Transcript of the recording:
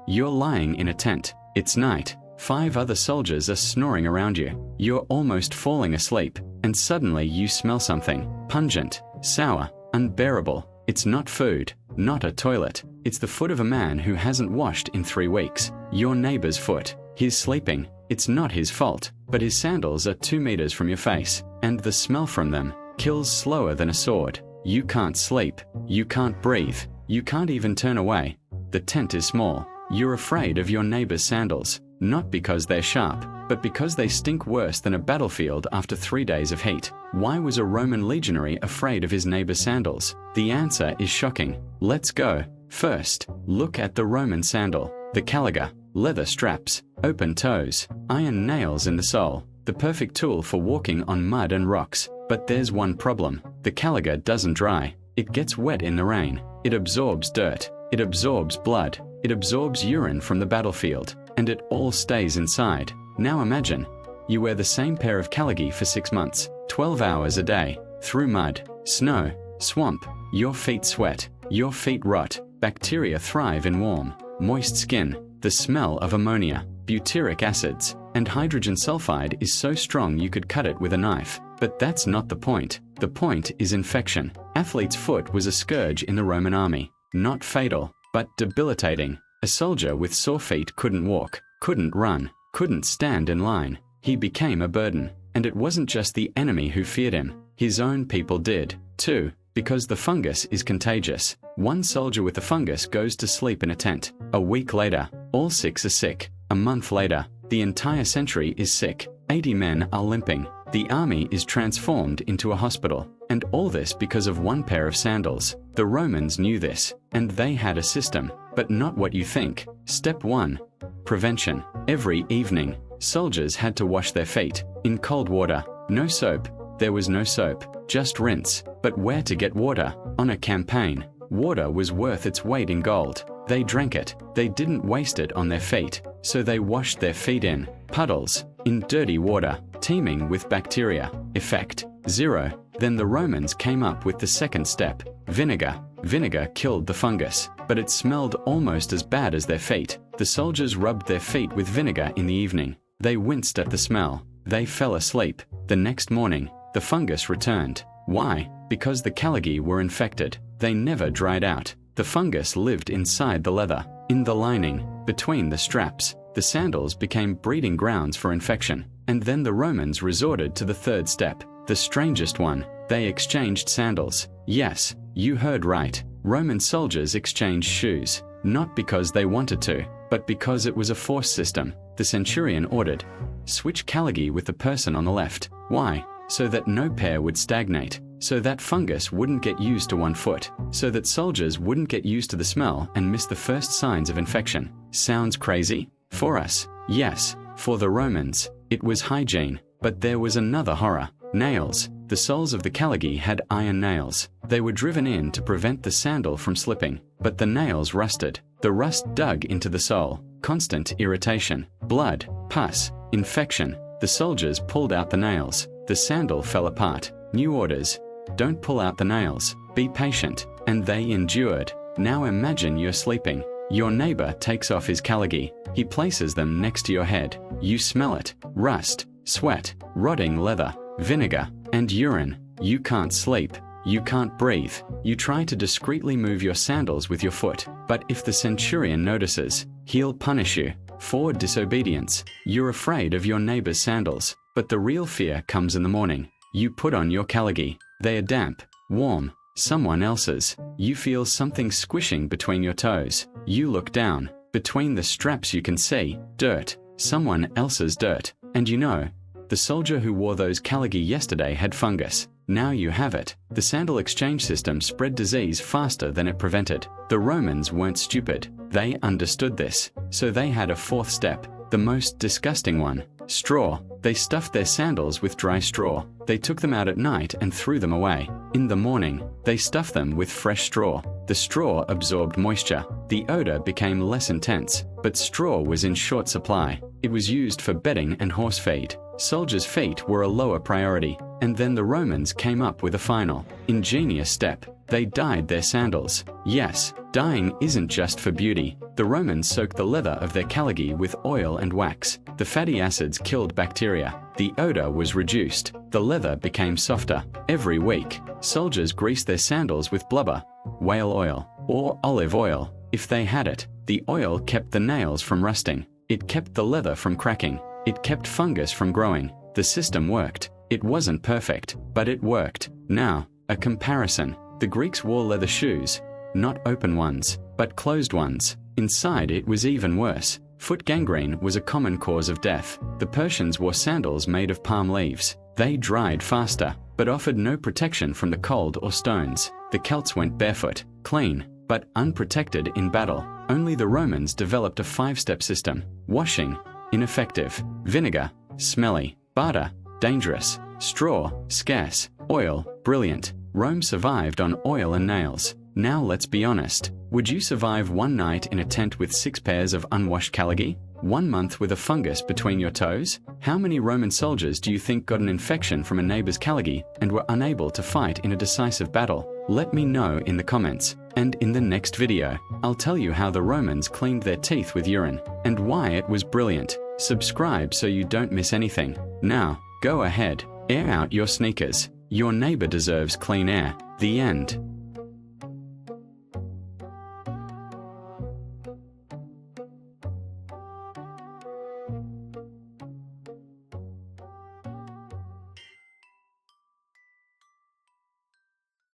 You're lying in a tent. It's night. 5 other soldiers are snoring around you. You're almost falling asleep, and suddenly you smell something pungent, sour, unbearable. It's not food, not a toilet. It's the foot of a man who hasn't washed in 3 weeks. Your neighbor's foot. He's sleeping. It's not his fault, but his sandals are 2 meters from your face, and the smell from them kills slower than a sword. You can't sleep. You can't breathe. You can't even turn away. The tent is small. You're afraid of your neighbor's sandals, not because they're sharp, but because they stink worse than a battlefield after 3 days of heat. Why was a Roman legionary afraid of his neighbor's sandals? The answer is shocking. Let's go. First, look at the Roman sandal. The caliga, leather straps, open toes, iron nails in the sole. The perfect tool for walking on mud and rocks. But there's one problem. The caliga doesn't dry. It gets wet in the rain. It absorbs dirt. It absorbs blood. It absorbs urine from the battlefield. And it all stays inside. Now imagine, you wear the same pair of caligi for 6 months, 12 hours a day, through mud, snow, swamp. Your feet sweat. Your feet rot. Bacteria thrive in warm, moist skin. The smell of ammonia, butyric acids, and hydrogen sulfide is so strong you could cut it with a knife. But that's not the point. The point is infection. Athlete's foot was a scourge in the Roman army. Not fatal, but debilitating. A soldier with sore feet couldn't walk, couldn't run, couldn't stand in line. He became a burden. And it wasn't just the enemy who feared him. His own people did, too, because the fungus is contagious. One soldier with the fungus goes to sleep in a tent. A week later, all 6 are sick. A month later, the entire century is sick. 80 men are limping. The army is transformed into a hospital. And all this because of one pair of sandals. The Romans knew this, and they had a system, but not what you think. Step 1. Prevention. Every evening, soldiers had to wash their feet in cold water. No soap. There was no soap, just rinse. But where to get water? On a campaign, water was worth its weight in gold. They drank it. They didn't waste it on their feet, so they washed their feet in puddles, in dirty water, teeming with bacteria. Effect 0. Then the Romans came up with the second step, vinegar. Vinegar killed the fungus, but it smelled almost as bad as their feet. The soldiers rubbed their feet with vinegar in the evening. They winced at the smell. They fell asleep. The next morning, the fungus returned. Why? Because the caligi were infected. They never dried out. The fungus lived inside the leather, in the lining, between the straps. The sandals became breeding grounds for infection. And then the Romans resorted to the third step, the strangest one. They exchanged sandals. Yes, you heard right. Roman soldiers exchanged shoes, not because they wanted to, but because it was a force system. The centurion ordered, switch caligi with the person on the left. Why? So that no pair would stagnate. So that fungus wouldn't get used to one foot. So that soldiers wouldn't get used to the smell and miss the first signs of infection. Sounds crazy? For us, yes. For the Romans, it was hygiene. But there was another horror. Nails. The soles of the caligi had iron nails. They were driven in to prevent the sandal from slipping. But the nails rusted. The rust dug into the sole. Constant irritation. Blood. Pus. Infection. The soldiers pulled out the nails. The sandal fell apart. New orders. Don't pull out the nails. Be patient. And they endured. Now imagine you're sleeping. Your neighbor takes off his caligi. He places them next to your head. You smell it. Rust, sweat, rotting leather, vinegar, and urine. You can't sleep. You can't breathe. You try to discreetly move your sandals with your foot. But if the centurion notices, he'll punish you for disobedience. You're afraid of your neighbor's sandals. But the real fear comes in the morning. You put on your caligi. They are damp, warm, someone else's. You feel something squishing between your toes. You look down. Between the straps you can see dirt, someone else's dirt. And you know, the soldier who wore those caligi yesterday had fungus. Now you have it. The sandal exchange system spread disease faster than it prevented. The Romans weren't stupid. They understood this. So they had a fourth step, the most disgusting one. Straw. They stuffed their sandals with dry straw. They took them out at night and threw them away. In the morning, they stuffed them with fresh straw. The straw absorbed moisture. The odor became less intense, but straw was in short supply. It was used for bedding and horse feed. Soldiers' feet were a lower priority. And then the Romans came up with a final, ingenious step. They dyed their sandals. Yes, dyeing isn't just for beauty. The Romans soaked the leather of their caligae with oil and wax. The fatty acids killed bacteria. The odor was reduced. The leather became softer. Every week, soldiers greased their sandals with blubber, whale oil, or olive oil, if they had it. The oil kept the nails from rusting. It kept the leather from cracking. It kept fungus from growing. The system worked. It wasn't perfect, but it worked. Now, a comparison. The Greeks wore leather shoes, not open ones, but closed ones. Inside it was even worse. Foot gangrene was a common cause of death. The Persians wore sandals made of palm leaves. They dried faster, but offered no protection from the cold or stones. The Celts went barefoot, clean, but unprotected in battle. Only the Romans developed a 5-step system. Washing, ineffective. Vinegar, smelly. Barter, dangerous. Straw, scarce. Oil, brilliant. Rome survived on oil and nails. Now let's be honest. Would you survive one night in a tent with 6 pairs of unwashed caligae? 1 month with a fungus between your toes? How many Roman soldiers do you think got an infection from a neighbor's caligae and were unable to fight in a decisive battle? Let me know in the comments. And in the next video, I'll tell you how the Romans cleaned their teeth with urine and why it was brilliant. Subscribe so you don't miss anything. Now, go ahead, air out your sneakers. Your neighbor deserves clean air. The end.